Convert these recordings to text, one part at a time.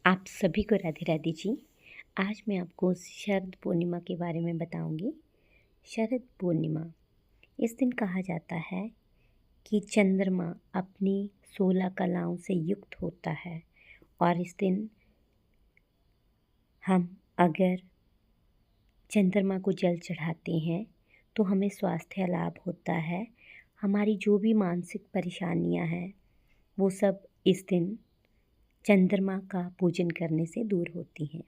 आप सभी को राधे राधे जी। आज मैं आपको शरद पूर्णिमा के बारे में बताऊंगी। शरद पूर्णिमा, इस दिन कहा जाता है कि चंद्रमा अपनी 16 कलाओं से युक्त होता है और इस दिन हम अगर चंद्रमा को जल चढ़ाते हैं तो हमें स्वास्थ्य लाभ होता है। हमारी जो भी मानसिक परेशानियां हैं वो सब इस दिन चंद्रमा का पूजन करने से दूर होती हैं।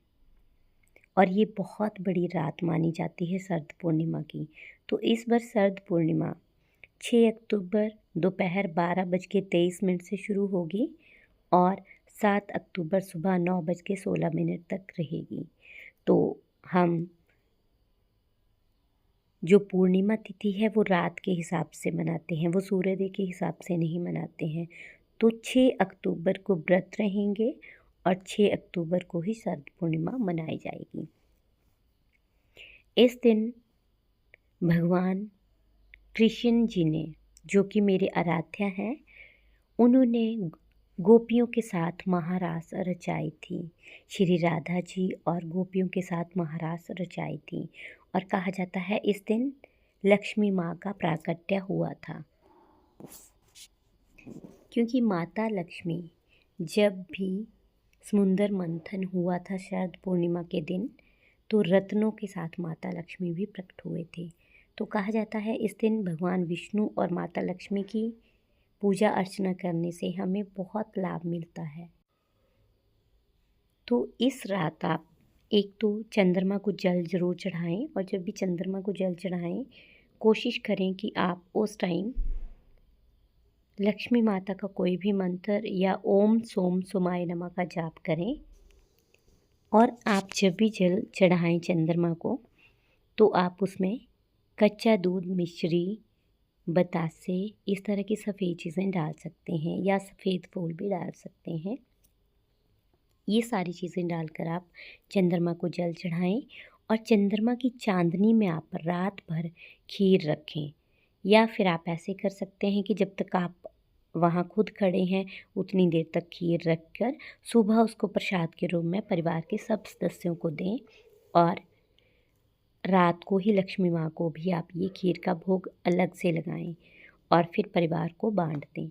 और ये बहुत बड़ी रात मानी जाती है शरद पूर्णिमा की। तो इस बार शरद पूर्णिमा 6 अक्टूबर दोपहर 12:23 से शुरू होगी और 7 अक्टूबर सुबह 9:16 तक रहेगी। तो हम जो पूर्णिमा तिथि है वो रात के हिसाब से मनाते हैं, वो सूर्योदय के हिसाब से नहीं मनाते हैं। तो 6 अक्टूबर को व्रत रहेंगे और 6 अक्टूबर को ही शरद पूर्णिमा मनाई जाएगी। इस दिन भगवान कृष्ण जी ने, जो कि मेरे आराध्य हैं, उन्होंने गोपियों के साथ महारास रचाई थी। श्री राधा जी और गोपियों के साथ महारास रचाई थी और कहा जाता है इस दिन लक्ष्मी माँ का प्राकट्य हुआ था। क्योंकि माता लक्ष्मी, जब भी समुद्र मंथन हुआ था शरद पूर्णिमा के दिन, तो रत्नों के साथ माता लक्ष्मी भी प्रकट हुए थे। तो कहा जाता है इस दिन भगवान विष्णु और माता लक्ष्मी की पूजा अर्चना करने से हमें बहुत लाभ मिलता है। तो इस रात आप एक तो चंद्रमा को जल ज़रूर चढ़ाएं और जब भी चंद्रमा को जल चढ़ाएं कोशिश करें कि आप उस टाइम लक्ष्मी माता का कोई भी मंत्र या ओम सोम सुमाय नमः का जाप करें। और आप जब भी जल चढ़ाएं चंद्रमा को तो आप उसमें कच्चा दूध, मिश्री, बतासे, इस तरह की सफ़ेद चीज़ें डाल सकते हैं या सफ़ेद फूल भी डाल सकते हैं। ये सारी चीज़ें डालकर आप चंद्रमा को जल चढ़ाएं और चंद्रमा की चांदनी में आप रात भर खीर रखें। या फिर आप ऐसे कर सकते हैं कि जब तक आप वहाँ खुद खड़े हैं उतनी देर तक खीर रखकर सुबह उसको प्रसाद के रूप में परिवार के सब सदस्यों को दें और रात को ही लक्ष्मी माँ को भी आप ये खीर का भोग अलग से लगाएं और फिर परिवार को बांट दें।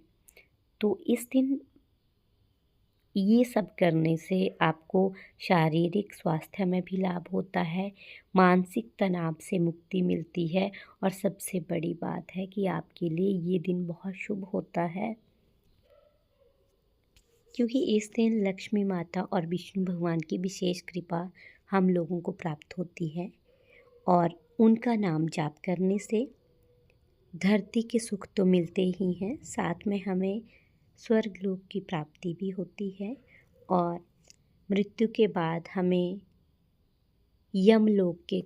तो इस दिन ये सब करने से आपको शारीरिक स्वास्थ्य में भी लाभ होता है, मानसिक तनाव से मुक्ति मिलती है और सबसे बड़ी बात है कि आपके लिए ये दिन बहुत शुभ होता है। क्योंकि इस दिन लक्ष्मी माता और विष्णु भगवान की विशेष कृपा हम लोगों को प्राप्त होती है और उनका नाम जाप करने से धरती के सुख तो मिलते ही हैं, साथ में हमें स्वर्गलोक की प्राप्ति भी होती है और मृत्यु के बाद हमें यमलोक के